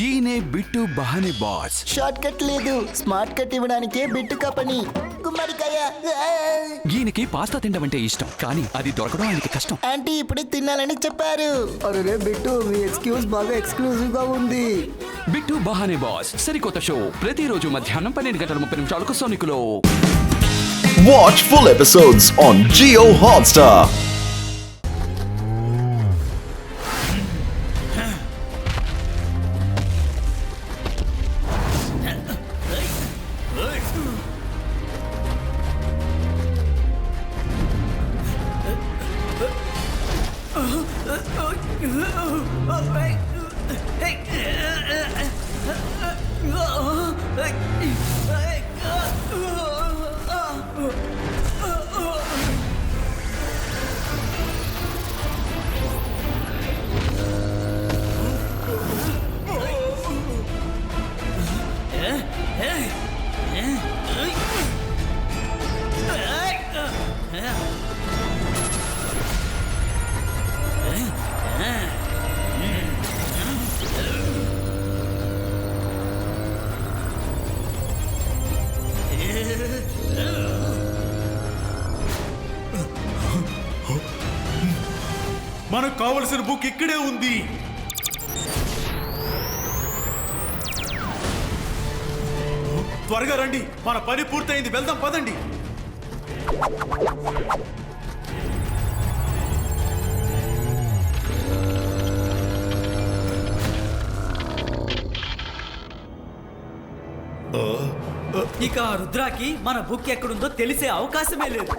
ఈయనే bit బహానే boss. Short cut లేదు, smart cut ఇవ్వడానికే bit కపని. గుమ్మడికాయ. ఈయనకి పాస్తా తినడం అంటే ఇష్టం, కానీ అది దొరకడం ఆయనకి కష్టం. ఆంటీ ఇప్పుడే తినాలని చెప్పారు. అరే బిట్టు, మీ ఎక్స్క్యూజ్ బాగా ఎక్స్క్లూజివ్ గా ఉంది. బిట్టు బహానే బాస్ సరికొత్త షో ప్రతిరోజు మధ్యాహ్నం 12:30 సోనికులో. Watch full episodes on Jio Hotstar. మనకు కావలసిన బుక్ ఇక్కడే ఉంది. త్వరగా రండి, మన పని పూర్తయింది, వెళ్దాం పదండి. ఇక రుద్రాకి మన బుక్ ఎక్కడుందో తెలిసే అవకాశమే లేదు.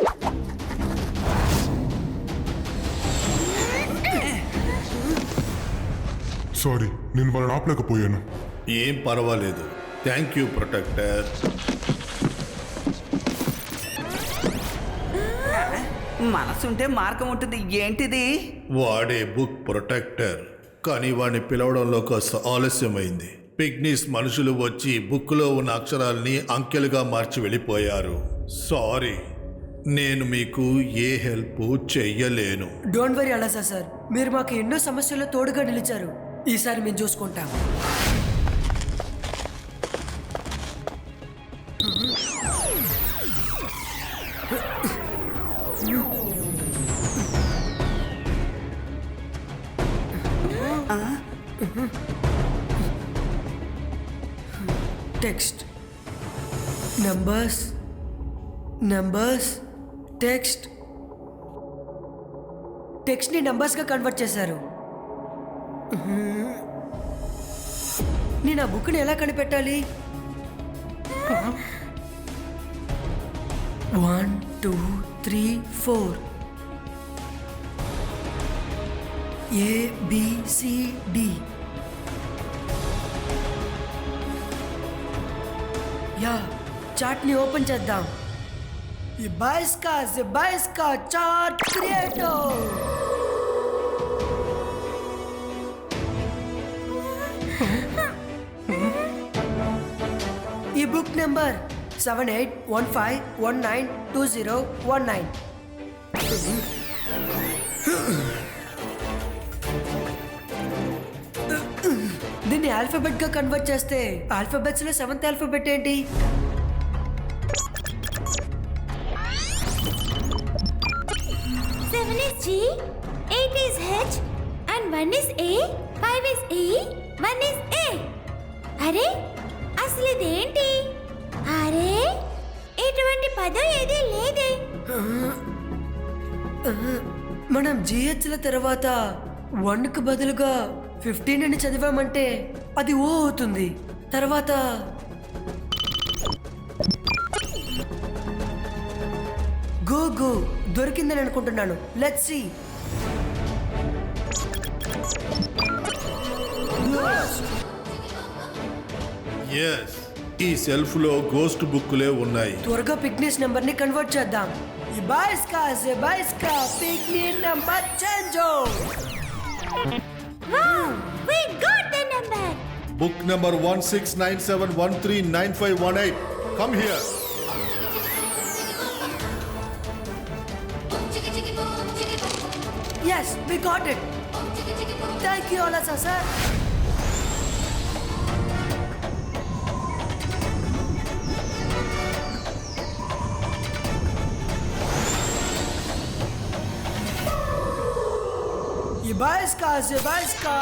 సారీ, నేను వాళ్ళని ఆపలేకపోయాను. ఏం పర్వాలేదు. Thank you protector. మనసుంటే మార్గం ఉంటుంది. ఏంటిది? వాడే బుక్ ప్రొటెక్టర్, కానీ వాడిని పిలవడంలో కాస్త ఆలస్యమైంది. పిగ్నీస్ మనుషులు వచ్చి బుక్లో ఉన్న అక్షరాల్ని అంకెలుగా మార్చి వెళ్ళిపోయారు. సారీ, నేను మీకు ఏ హెల్ప్ చెయ్యలేను. డోంట్ వరీ అలాసా సార్, మీరు మాకు ఎన్నో సమస్యల్లో తోడుగా నిలిచారు. ఈసారి మేము చూసుకుంటాం. టెక్స్ట్ నంబర్స్ టెక్స్ట్ని నంబర్స్గా కన్వర్ట్ చేశారు. నేను ఆ బుక్ని ఎలా కనిపెట్టాలి? 1 2 3 4 ABCD. యా, చార్ట్ని ఓపెన్ చేద్దాం. ఈ బాయ్స్ కా చార్ట్ క్రియేటర్. ఈ బుక్ నెంబర్ 7815192019. దీన్ని ఆల్ఫాబెట్ గా కన్వర్ట్ చేస్తే ఆల్ఫాబెట్స్ లో 7th ఆల్ఫాబెట్ ఏంటి? Seven is G, 8 is H, and 1 is A, 5 is E, 1 is A. అరే, అసలు ఇదేంటి? అరే, ఇటువంటి పదం ఏదీ లేదే. మనం జిహెచ్ల తర్వాత 1కు బదులుగా 15 అని చదివామంటే అది ఓ అవుతుంది. తర్వాత గో దొరికిందని అనుకుంటున్నాను. Let's see. ఎస్, ఈ సెల్ఫ్ లో గోస్ట్ బుక్లే ఉన్నాయి. త్వరగా పిక్నిక్ నెంబర్ ని కన్వర్ట్ చేద్దాం. ఈ బాయ్స్ కా పిక్నిక్ నెంబర్ చేంజో. Wow, we got the number. Book number 1697139518. Come here. Yes, we got it. Thank you, Alasa sir. Sebaska.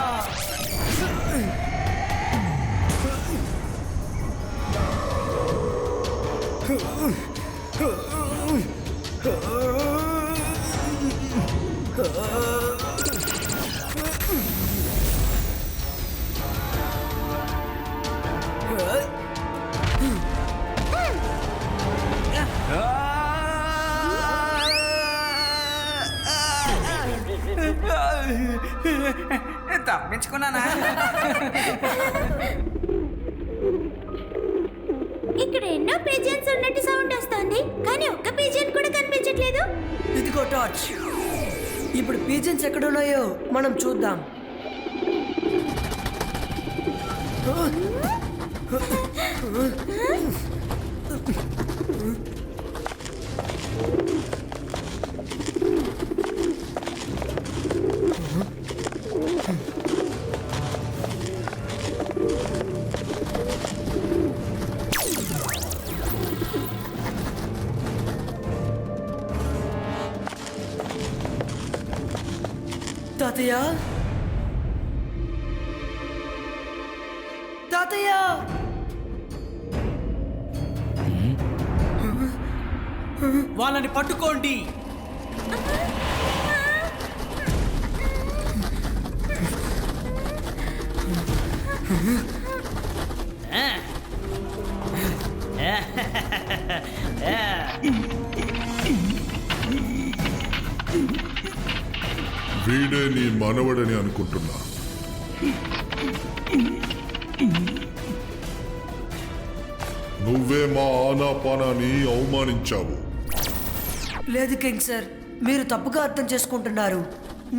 తప్పించుకున్నానా? ఇక్కడ ఎన్నో పిజియన్స్ ఉన్నట్టు సౌండ్ వస్తుంది కానీ ఒక్క పిజియన్ కూడా కనిపించట్లేదు. ఇదిగో టార్చ్. ఇప్పుడు పీజన్స్ ఎక్కడున్నాయో మనం చూద్దాం. తాతయ్య, తాతయ్య, వాళ్ళని పట్టుకోండి. వీడే నీ మనవడని అనుకుంటున్నా. నువ్వే మా ఆనాపానాన్ని అవమానించావు. లేదు కింగ్ సార్, మీరు తప్పుగా అర్థం చేసుకుంటున్నారు.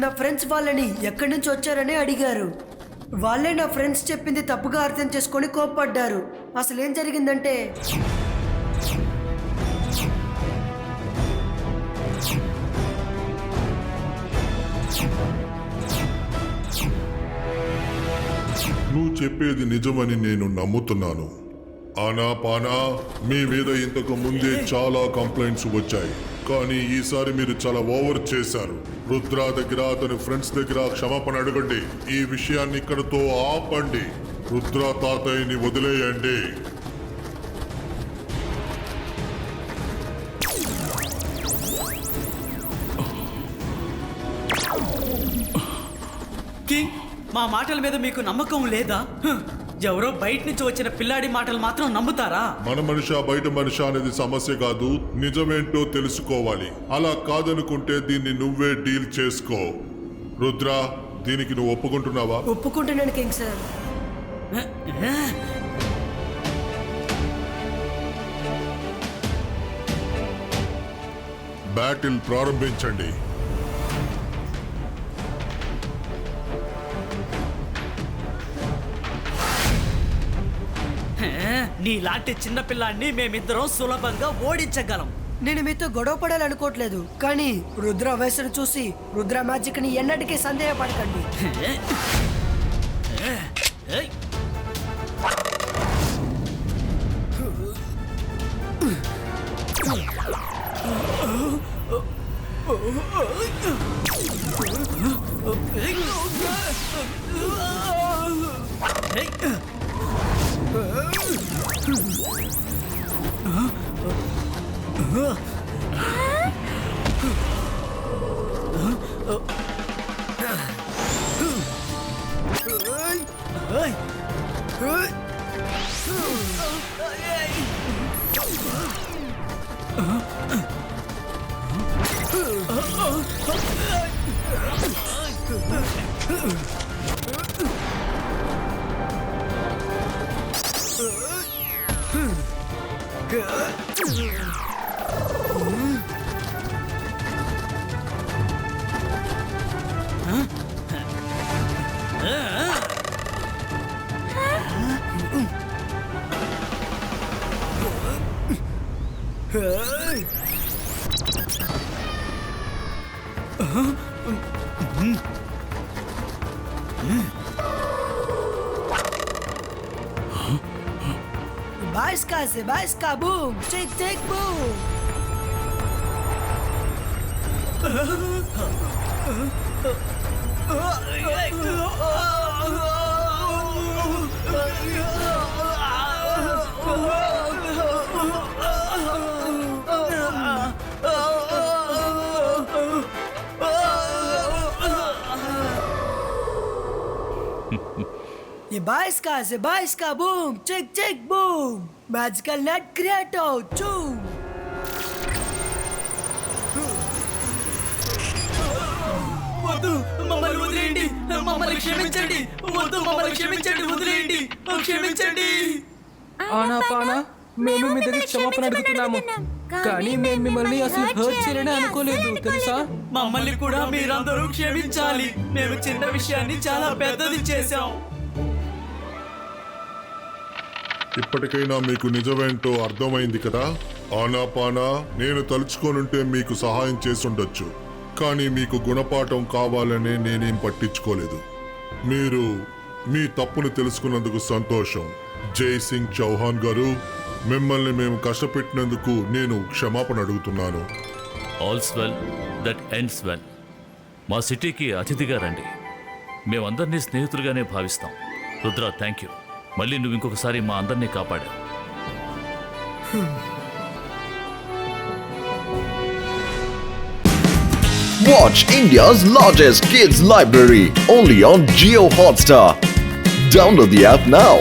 నా ఫ్రెండ్స్ వాళ్ళని ఎక్కడి నుంచి వచ్చారని అడిగారు. వాళ్ళే నా ఫ్రెండ్స్ చెప్పింది తప్పుగా అర్థం చేసుకొని కోప్పడ్డారు. అసలు ఏం జరిగిందంటే నువ్వు చెప్పేది నిజమని నేను నమ్ముతున్నాను. ఆనాపానా, మీ మీద ఇంతకు ముందే చాలా కంప్లైంట్స్ వచ్చాయి, కానీ ఈసారి మీరు చాలా ఓవర్ చేశారు. రుద్ర దగ్గర, అతని ఫ్రెండ్స్ దగ్గర క్షమాపణ అడగండి. ఈ విషయాన్ని ఇక్కడతో ఆపండి. రుద్ర తాతయ్యని వదిలేయండి. కింగ్, మా మాటల మీద మీకు నమ్మకం లేదా? ఎవరో బయట నుంచి వచ్చిన పిల్లాడి మాటలు మాత్రం నమ్ముతారా? మన మనిషా బయట మనిషా అనేది సమస్య కాదు, నిజమేంటో తెలుసుకోవాలి. అలా కాదనుకుంటే దీన్ని నువ్వే డీల్ చేసుకో. రుద్ర, దీనికి నువ్వు ఒప్పుకుంటున్నావా? ఒప్పుకుంటున్నాను కింగ్ సార్. బ్యాటిల్ ప్రారంభించండి. నీలాంటి చిన్న పిల్లాన్ని మేమిద్దరం సులభంగా ఓడించగలం. నేను మీతో గొడవ పడాలనుకోవట్లేదు, కానీ రుద్ర వయసును చూసి రుద్ర మ్యాజిక్ ని ఎన్నటికీ సందేహపడకండి. ఏయ్! Sebaska, boom! Take, boom! Zebaiska, boom, check, boom. Magical net creato, choo. వద్దు, మమ్మల్ని వదిలేయండి, మమ్మల్ని క్షమించండి, వద్దు, మమ్మల్ని క్షమించండి, వదిలేయండి, క్షమించండి. ఆనా పానా మేము మీ దగ్గర క్షమాపణ అడుగుతున్నాము, కానీ మేము మిమ్మల్ని అసలు హర్ట్ చేయాలని అనుకోలేదు తెలుసా. మమ్మల్ని కూడా మీరందరూ క్షమించాలి. మేము చిన్న విషయాన్ని చాలా పెద్దది చేశాం. ఇప్పటికైనా మీకు నిజమేంటో అర్థమైంది కదా. ఆనాపానా నేను తలుచుకోనుంటే మీకు సహాయం చేసుండొచ్చు, కానీ మీకు గుణపాఠం కావాలనే నేనేం పట్టించుకోలేదు. మీరు మీ తప్పును తెలుసుకున్నందుకు సంతోషం. జై సింగ్ చౌహాన్ గారు, మిమ్మల్ని మేము కష్టపెట్టినందుకు నేను క్షమాపణ అడుగుతున్నాను. ఆల్స్ వెల్ దట్ ఎండ్స్ వెల్. మా సిటీకి అతిథిగా రండి. మేమందరినీ స్నేహితులుగానే భావిస్తాం. Rudra, thank you. మళ్ళీ నువ్వు ఇంకొకసారి మా అందరినీ కాపాడావు. Watch India's largest kids library only on Jio Hotstar. Download the app now.